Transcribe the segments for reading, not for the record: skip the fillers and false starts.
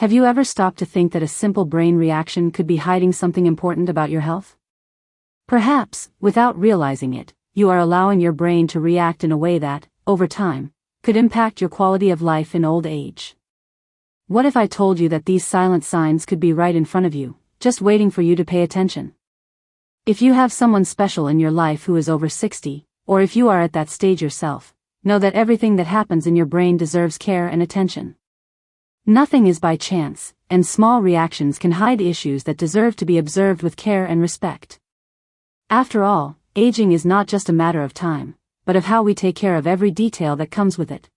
Have you ever stopped to think that a simple brain reaction could be hiding something important about your health? Perhaps, without realizing it, you are allowing your brain to react in a way that, over time, could impact your quality of life in old age. What if I told you that these silent signs could be right in front of you, just waiting for you to pay attention? If you have someone special in your life who is over 60, or if you are at that stage yourself, know that everything that happens in your brain deserves care and attention. Nothing is by chance, and small reactions can hide issues that deserve to be observed with care and respect. After all, aging is not just a matter of time, but of how we take care of every detail that comes with it.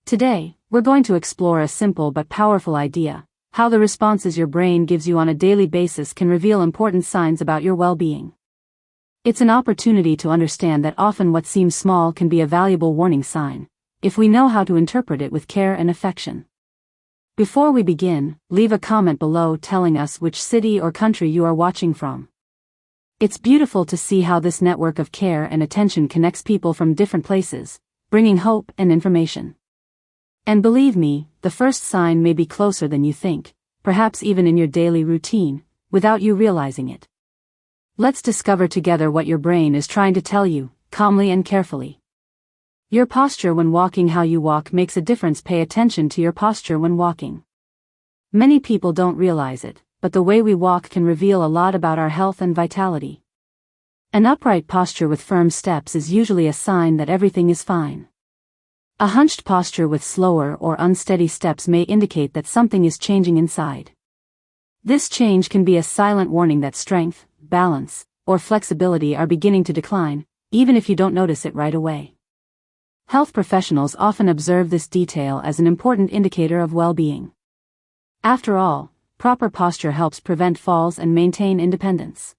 Today, we're going to explore a simple but powerful idea: how the responses your brain gives you on a daily basis can reveal important signs about your well-being. It's an opportunity to understand that often what seems small can be a valuable warning sign, if we know how to interpret it with care and affection. Before we begin, leave a comment below telling us which city or country you are watching from. It's beautiful to see how this network of care and attention connects people from different places, bringing hope and information. And believe me, the first sign may be closer than you think, perhaps even in your daily routine, without you realizing it. Let's discover together what your brain is trying to tell you, calmly and carefully. Your posture when walking. How you walk makes a difference. Pay attention to your posture when walking. Many people don't realize it, but the way we walk can reveal a lot about our health and vitality. An upright posture with firm steps is usually a sign that everything is fine. A hunched posture with slower or unsteady steps may indicate that something is changing inside. This change can be a silent warning that strength, balance, or flexibility are beginning to decline, even if you don't notice it right away. Health professionals often observe this detail as an important indicator of well-being. After all, proper posture helps prevent falls and maintain independence.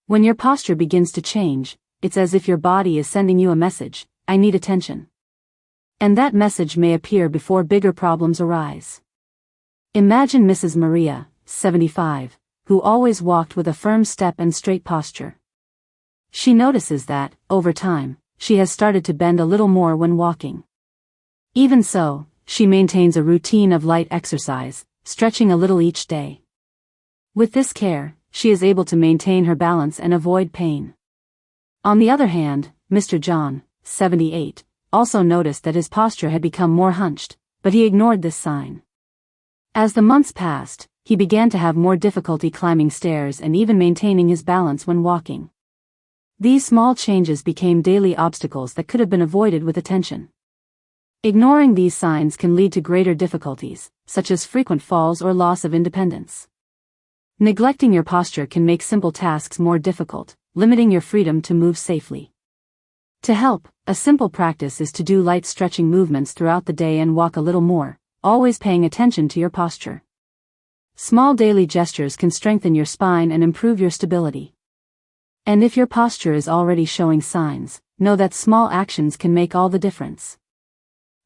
When your posture begins to change, it's as if your body is sending you a message: I need attention. And that message may appear before bigger problems arise. Imagine Mrs. Maria, 75, who always walked with a firm step and straight posture. She notices that, over time, she has started to bend a little more when walking. Even so, she maintains a routine of light exercise, stretching a little each day. With this care, she is able to maintain her balance and avoid pain. On the other hand, Mr. John, 78, also noticed that his posture had become more hunched, but he ignored this sign. As the months passed, he began to have more difficulty climbing stairs and even maintaining his balance when walking. These small changes became daily obstacles that could have been avoided with attention. Ignoring these signs can lead to greater difficulties, such as frequent falls or loss of independence. Neglecting your posture can make simple tasks more difficult, limiting your freedom to move safely. To help, a simple practice is to do light stretching movements throughout the day and walk a little more, always paying attention to your posture. Small daily gestures can strengthen your spine and improve your stability. And if your posture is already showing signs, know that small actions can make all the difference.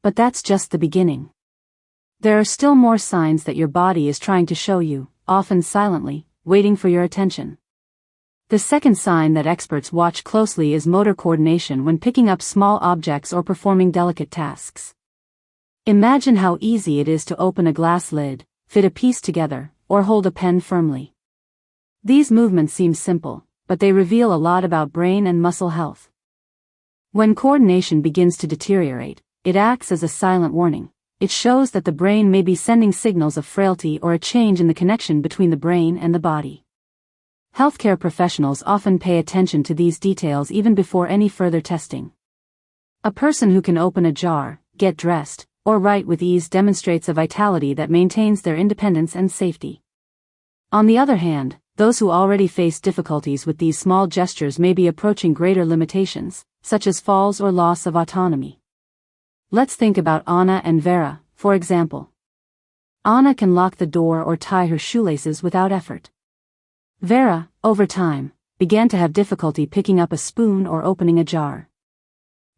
But that's just the beginning. There are still more signs that your body is trying to show you, often silently, waiting for your attention. The second sign that experts watch closely is motor coordination when picking up small objects or performing delicate tasks. Imagine how easy it is to open a glass lid, fit a piece together, or hold a pen firmly. These movements seem simple, but they reveal a lot about brain and muscle health. When coordination begins to deteriorate, it acts as a silent warning. It shows that the brain may be sending signals of frailty or a change in the connection between the brain and the body. Healthcare professionals often pay attention to these details even before any further testing. A person who can open a jar, get dressed, or write with ease demonstrates a vitality that maintains their independence and safety. On the other hand, those who already face difficulties with these small gestures may be approaching greater limitations, such as falls or loss of autonomy. Let's think about Anna and Vera, for example. Anna can lock the door or tie her shoelaces without effort. Vera, over time, began to have difficulty picking up a spoon or opening a jar.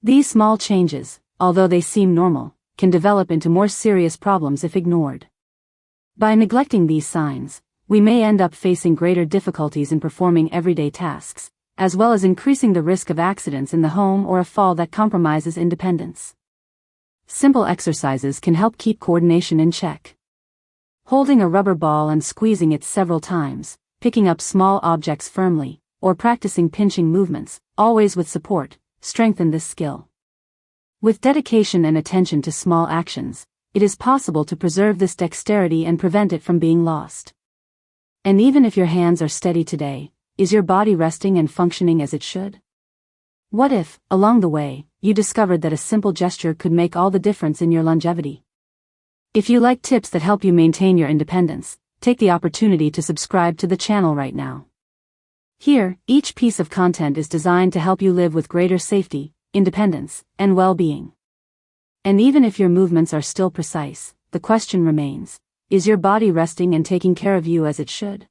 These small changes, although they seem normal, can develop into more serious problems if ignored. By neglecting these signs, we may end up facing greater difficulties in performing everyday tasks, as well as increasing the risk of accidents in the home or a fall that compromises independence. Simple exercises can help keep coordination in check. Holding a rubber ball and squeezing it several times, picking up small objects firmly, or practicing pinching movements, always with support, strengthen this skill. With dedication and attention to small actions, it is possible to preserve this dexterity and prevent it from being lost. And even if your hands are steady today, is your body resting and functioning as it should? What if, along the way, you discovered that a simple gesture could make all the difference in your longevity? If you like tips that help you maintain your independence, take the opportunity to subscribe to the channel right now. Here, each piece of content is designed to help you live with greater safety, independence, and well-being. And even if your movements are still precise, the question remains, is your body resting and taking care of you as it should?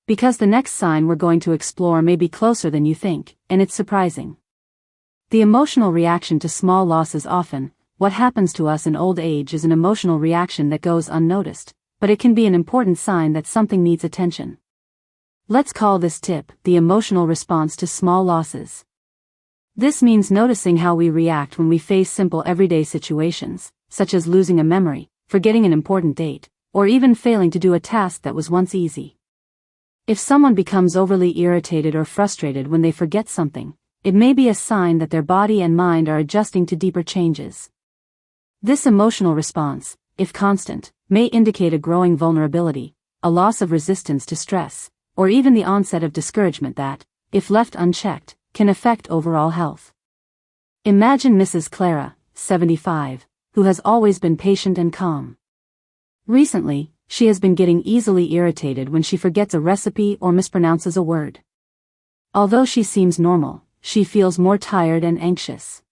Because the next sign we're going to explore may be closer than you think, and it's surprising. The emotional reaction to small losses. Often, what happens to us in old age is an emotional reaction that goes unnoticed, but it can be an important sign that something needs attention. Let's call this tip the emotional response to small losses. This means noticing how we react when we face simple everyday situations, such as losing a memory, forgetting an important date, or even failing to do a task that was once easy. If someone becomes overly irritated or frustrated when they forget something, it may be a sign that their body and mind are adjusting to deeper changes. This emotional response, if constant, may indicate a growing vulnerability, a loss of resistance to stress, or even the onset of discouragement that, if left unchecked, can affect overall health. Imagine Mrs. Clara, 75, who has always been patient and calm. Recently, she has been getting easily irritated when she forgets a recipe or mispronounces a word. Although she seems normal, she feels more tired and anxious.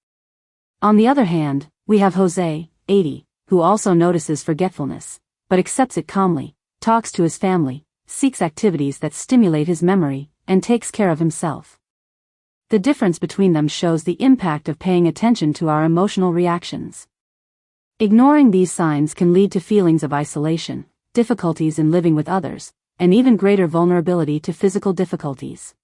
On the other hand, we have Jose, 80, who also notices forgetfulness, but accepts it calmly, talks to his family, seeks activities that stimulate his memory, and takes care of himself. The difference between them shows the impact of paying attention to our emotional reactions. Ignoring these signs can lead to feelings of isolation, difficulties in living with others, and even greater vulnerability to physical difficulties.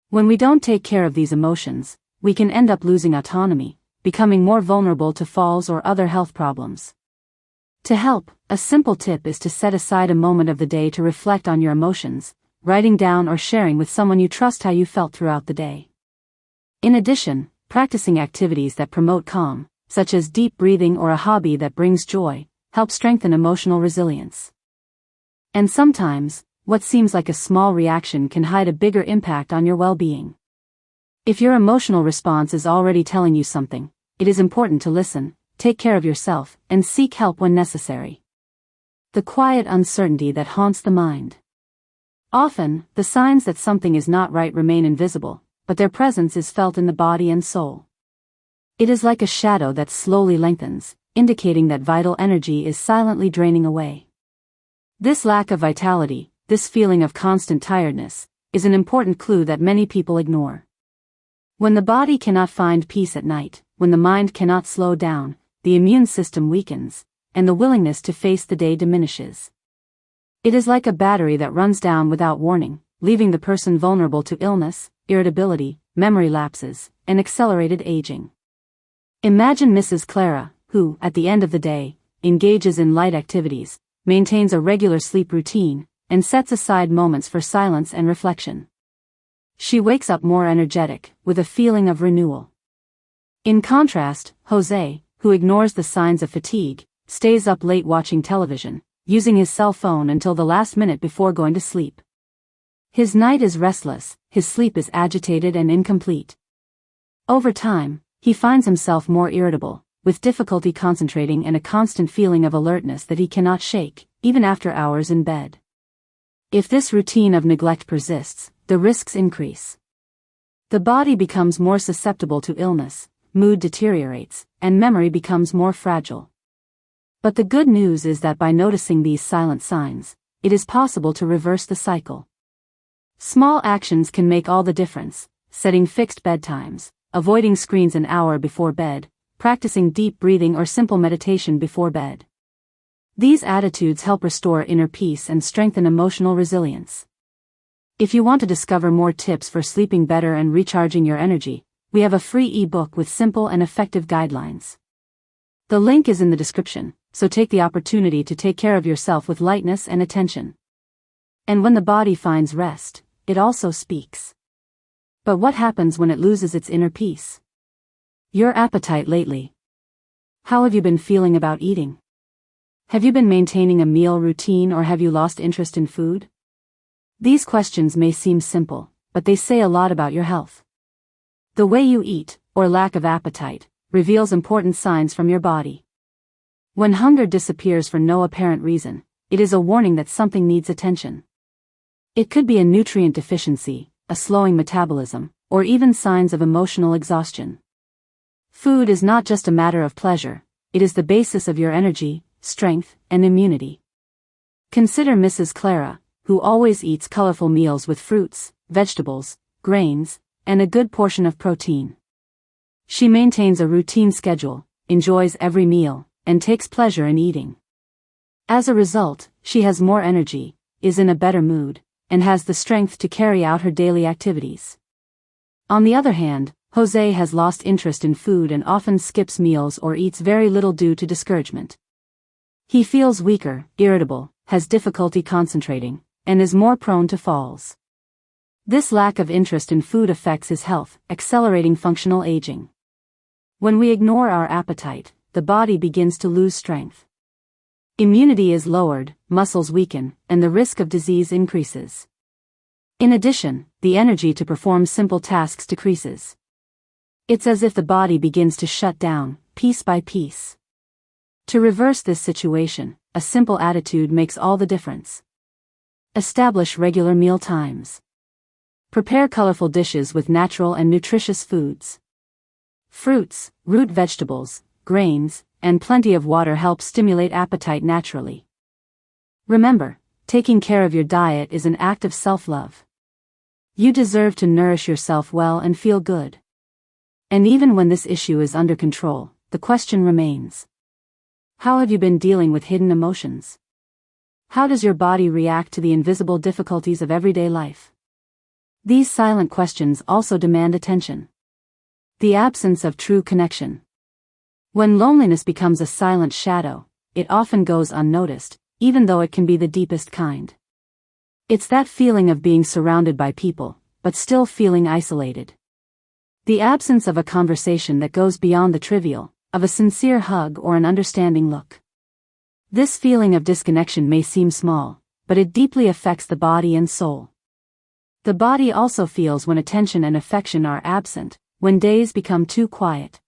When we don't take care of these emotions, we can end up losing autonomy, becoming more vulnerable to falls or other health problems. To help, a simple tip is to set aside a moment of the day to reflect on your emotions, writing down or sharing with someone you trust how you felt throughout the day. In addition, practicing activities that promote calm, such as deep breathing or a hobby that brings joy, help strengthen emotional resilience. And sometimes, what seems like a small reaction can hide a bigger impact on your well-being. If your emotional response is already telling you something, it is important to listen, take care of yourself, and seek help when necessary. The quiet uncertainty that haunts the mind. Often, the signs that something is not right remain invisible, but their presence is felt in the body and soul. It is like a shadow that slowly lengthens, indicating that vital energy is silently draining away. This lack of vitality, this feeling of constant tiredness, is an important clue that many people ignore. When the body cannot find peace at night, when the mind cannot slow down, the immune system weakens, and the willingness to face the day diminishes. It is like a battery that runs down without warning, leaving the person vulnerable to illness, irritability, memory lapses, and accelerated aging. Imagine Mrs. Clara, who, at the end of the day, engages in light activities, maintains a regular sleep routine, and sets aside moments for silence and reflection. She wakes up more energetic, with a feeling of renewal. In contrast, Jose, who ignores the signs of fatigue, stays up late watching television, using his cell phone until the last minute before going to sleep. His night is restless, his sleep is agitated and incomplete. Over time, he finds himself more irritable, with difficulty concentrating and a constant feeling of alertness that he cannot shake, even after hours in bed. If this routine of neglect persists, the risks increase. The body becomes more susceptible to illness, mood deteriorates, and memory becomes more fragile. But the good news is that by noticing these silent signs, it is possible to reverse the cycle. Small actions can make all the difference: setting fixed bedtimes, avoiding screens an hour before bed, practicing deep breathing or simple meditation before bed. These attitudes help restore inner peace and strengthen emotional resilience. If you want to discover more tips for sleeping better and recharging your energy, we have a free ebook with simple and effective guidelines. The link is in the description, so take the opportunity to take care of yourself with lightness and attention. And when the body finds rest, it also speaks. But what happens when it loses its inner peace? Your appetite lately. How have you been feeling about eating? Have you been maintaining a meal routine, or have you lost interest in food? These questions may seem simple, but they say a lot about your health. The way you eat, or lack of appetite, reveals important signs from your body. When hunger disappears for no apparent reason, it is a warning that something needs attention. It could be a nutrient deficiency, a slowing metabolism, or even signs of emotional exhaustion. Food is not just a matter of pleasure, it is the basis of your energy, strength, and immunity. Consider Mrs. Clara, who always eats colorful meals with fruits, vegetables, grains, and a good portion of protein. She maintains a routine schedule, enjoys every meal, and takes pleasure in eating. As a result, she has more energy, is in a better mood, and has the strength to carry out her daily activities. On the other hand, Jose has lost interest in food and often skips meals or eats very little due to discouragement. He feels weaker, irritable, has difficulty concentrating, and is more prone to falls. This lack of interest in food affects his health, accelerating functional aging. When we ignore our appetite, the body begins to lose strength. Immunity is lowered, muscles weaken, and the risk of disease increases. In addition, the energy to perform simple tasks decreases. It's as if the body begins to shut down, piece by piece. To reverse this situation, a simple attitude makes all the difference. Establish regular meal times. Prepare colorful dishes with natural and nutritious foods. Fruits, root vegetables, grains, and plenty of water help stimulate appetite naturally. Remember, taking care of your diet is an act of self-love. You deserve to nourish yourself well and feel good. And even when this issue is under control, the question remains. How have you been dealing with hidden emotions? How does your body react to the invisible difficulties of everyday life? These silent questions also demand attention. The absence of true connection. When loneliness becomes a silent shadow, it often goes unnoticed, even though it can be the deepest kind. It's that feeling of being surrounded by people, but still feeling isolated. The absence of a conversation that goes beyond the trivial, of a sincere hug or an understanding look. This feeling of disconnection may seem small, but it deeply affects the body and soul. The body also feels when attention and affection are absent, when days become too quiet.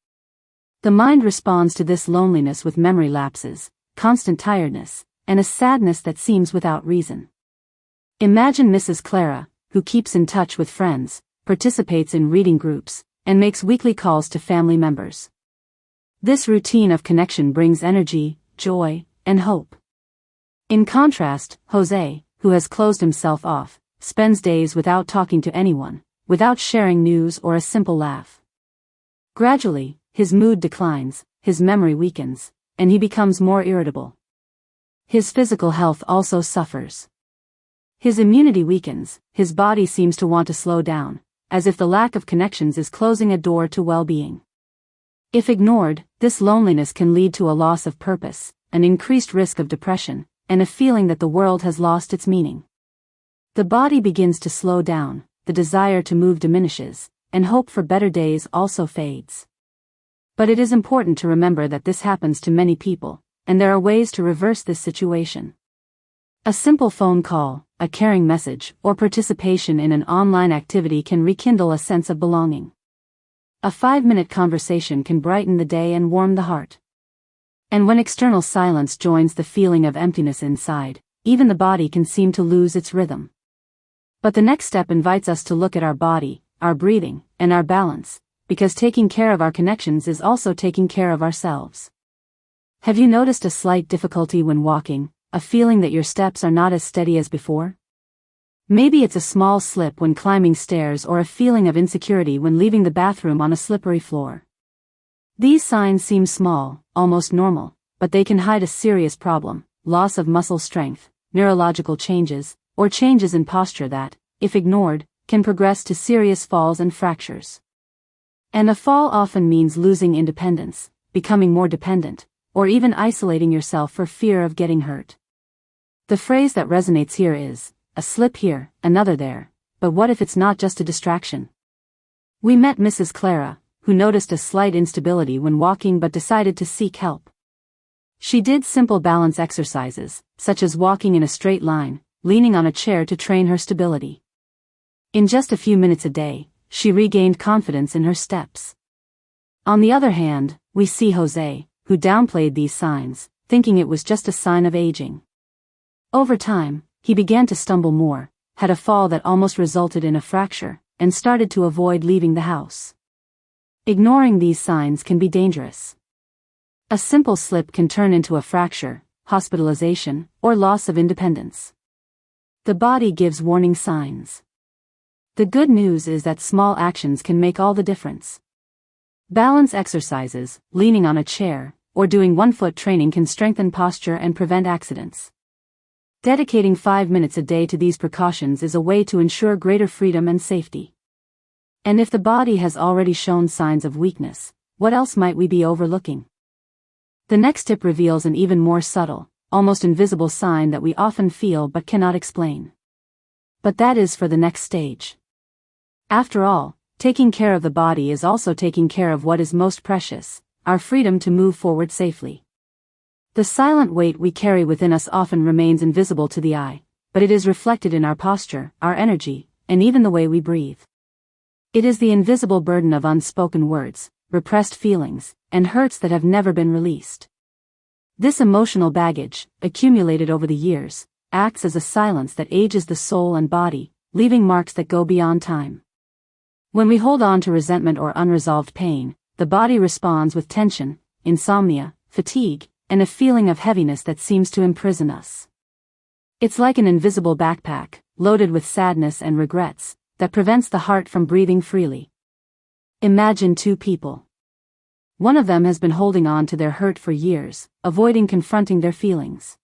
The mind responds to this loneliness with memory lapses, constant tiredness, and a sadness that seems without reason. Imagine Mrs. Clara, who keeps in touch with friends, participates in reading groups, and makes weekly calls to family members. This routine of connection brings energy, joy, and hope. In contrast, Jose, who has closed himself off, spends days without talking to anyone, without sharing news or a simple laugh. Gradually, his mood declines, his memory weakens, and he becomes more irritable. His physical health also suffers. His immunity weakens, his body seems to want to slow down, as if the lack of connections is closing a door to well-being. If ignored, this loneliness can lead to a loss of purpose, an increased risk of depression, and a feeling that the world has lost its meaning. The body begins to slow down, the desire to move diminishes, and hope for better days also fades. But it is important to remember that this happens to many people, and there are ways to reverse this situation. A simple phone call, a caring message, or participation in an online activity can rekindle a sense of belonging. A 5-minute conversation can brighten the day and warm the heart. And when external silence joins the feeling of emptiness inside, even the body can seem to lose its rhythm. But the next step invites us to look at our body, our breathing, and our balance, because taking care of our connections is also taking care of ourselves. Have you noticed a slight difficulty when walking, a feeling that your steps are not as steady as before? Maybe it's a small slip when climbing stairs or a feeling of insecurity when leaving the bathroom on a slippery floor. These signs seem small, almost normal, but they can hide a serious problem: loss of muscle strength, neurological changes, or changes in posture that, if ignored, can progress to serious falls and fractures. And a fall often means losing independence, becoming more dependent, or even isolating yourself for fear of getting hurt. The phrase that resonates here is, a slip here, another there, but what if it's not just a distraction? We met Mrs. Clara, who noticed a slight instability when walking but decided to seek help. She did simple balance exercises, such as walking in a straight line, leaning on a chair to train her stability. In just a few minutes a day, she regained confidence in her steps. On the other hand, we see Jose, who downplayed these signs, thinking it was just a sign of aging. Over time, he began to stumble more, had a fall that almost resulted in a fracture, and started to avoid leaving the house. Ignoring these signs can be dangerous. A simple slip can turn into a fracture, hospitalization, or loss of independence. The body gives warning signs. The good news is that small actions can make all the difference. Balance exercises, leaning on a chair, or doing one-foot training can strengthen posture and prevent accidents. Dedicating 5 minutes a day to these precautions is a way to ensure greater freedom and safety. And if the body has already shown signs of weakness, what else might we be overlooking? The next tip reveals an even more subtle, almost invisible sign that we often feel but cannot explain. But that is for the next stage. After all, taking care of the body is also taking care of what is most precious, our freedom to move forward safely. The silent weight we carry within us often remains invisible to the eye, but it is reflected in our posture, our energy, and even the way we breathe. It is the invisible burden of unspoken words, repressed feelings, and hurts that have never been released. This emotional baggage, accumulated over the years, acts as a silence that ages the soul and body, leaving marks that go beyond time. When we hold on to resentment or unresolved pain, the body responds with tension, insomnia, fatigue, and a feeling of heaviness that seems to imprison us. It's like an invisible backpack, loaded with sadness and regrets, that prevents the heart from breathing freely. Imagine two people. One of them has been holding on to their hurt for years, avoiding confronting their feelings.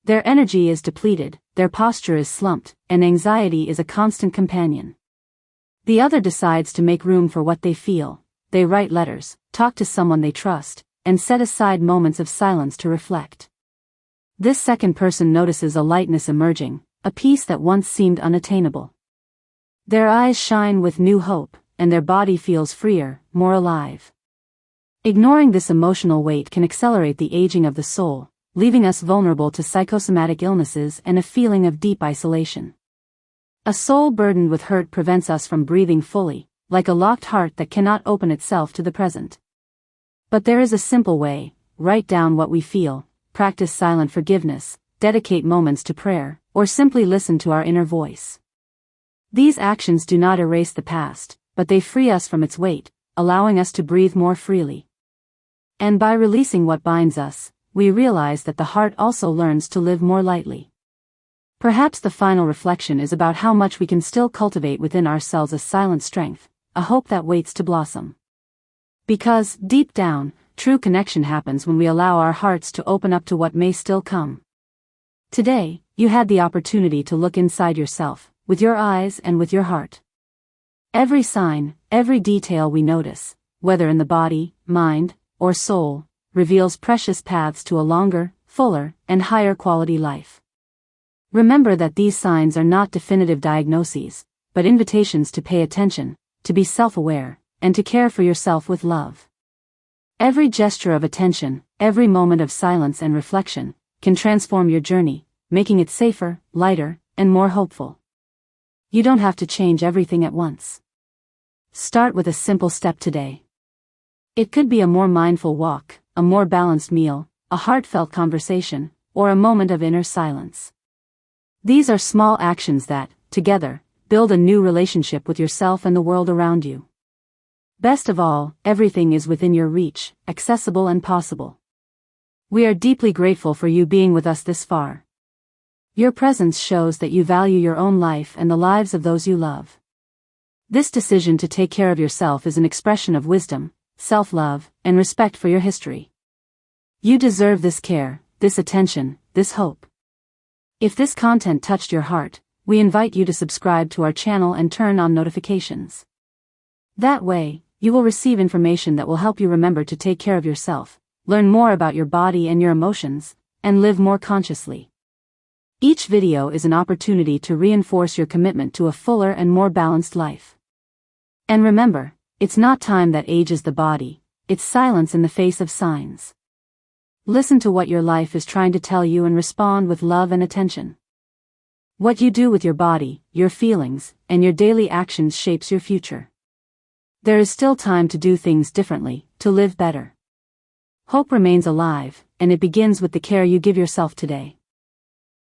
Their energy is depleted, their posture is slumped, and anxiety is a constant companion. The other decides to make room for what they feel. They write letters, talk to someone they trust, and set aside moments of silence to reflect. This second person notices a lightness emerging, a peace that once seemed unattainable. Their eyes shine with new hope, and their body feels freer, more alive. Ignoring this emotional weight can accelerate the aging of the soul, leaving us vulnerable to psychosomatic illnesses and a feeling of deep isolation. A soul burdened with hurt prevents us from breathing fully, like a locked heart that cannot open itself to the present. But there is a simple way: write down what we feel, practice silent forgiveness, dedicate moments to prayer, or simply listen to our inner voice. These actions do not erase the past, but they free us from its weight, allowing us to breathe more freely. And by releasing what binds us, we realize that the heart also learns to live more lightly. Perhaps the final reflection is about how much we can still cultivate within ourselves a silent strength, a hope that waits to blossom. Because, deep down, true connection happens when we allow our hearts to open up to what may still come. Today, you had the opportunity to look inside yourself, with your eyes and with your heart. Every sign, every detail we notice, whether in the body, mind, or soul, reveals precious paths to a longer, fuller, and higher quality life. Remember that these signs are not definitive diagnoses, but invitations to pay attention, to be self-aware, and to care for yourself with love. Every gesture of attention, every moment of silence and reflection, can transform your journey, making it safer, lighter, and more hopeful. You don't have to change everything at once. Start with a simple step today. It could be a more mindful walk, a more balanced meal, a heartfelt conversation, or a moment of inner silence. These are small actions that, together, build a new relationship with yourself and the world around you. Best of all, everything is within your reach, accessible and possible. We are deeply grateful for you being with us this far. Your presence shows that you value your own life and the lives of those you love. This decision to take care of yourself is an expression of wisdom, self-love, and respect for your history. You deserve this care, this attention, this hope. If this content touched your heart, we invite you to subscribe to our channel and turn on notifications. That way, you will receive information that will help you remember to take care of yourself, learn more about your body and your emotions, and live more consciously. Each video is an opportunity to reinforce your commitment to a fuller and more balanced life. And remember, it's not time that ages the body, it's silence in the face of signs. Listen to what your life is trying to tell you and respond with love and attention. What you do with your body, your feelings, and your daily actions shapes your future. There is still time to do things differently, to live better. Hope remains alive, and it begins with the care you give yourself today.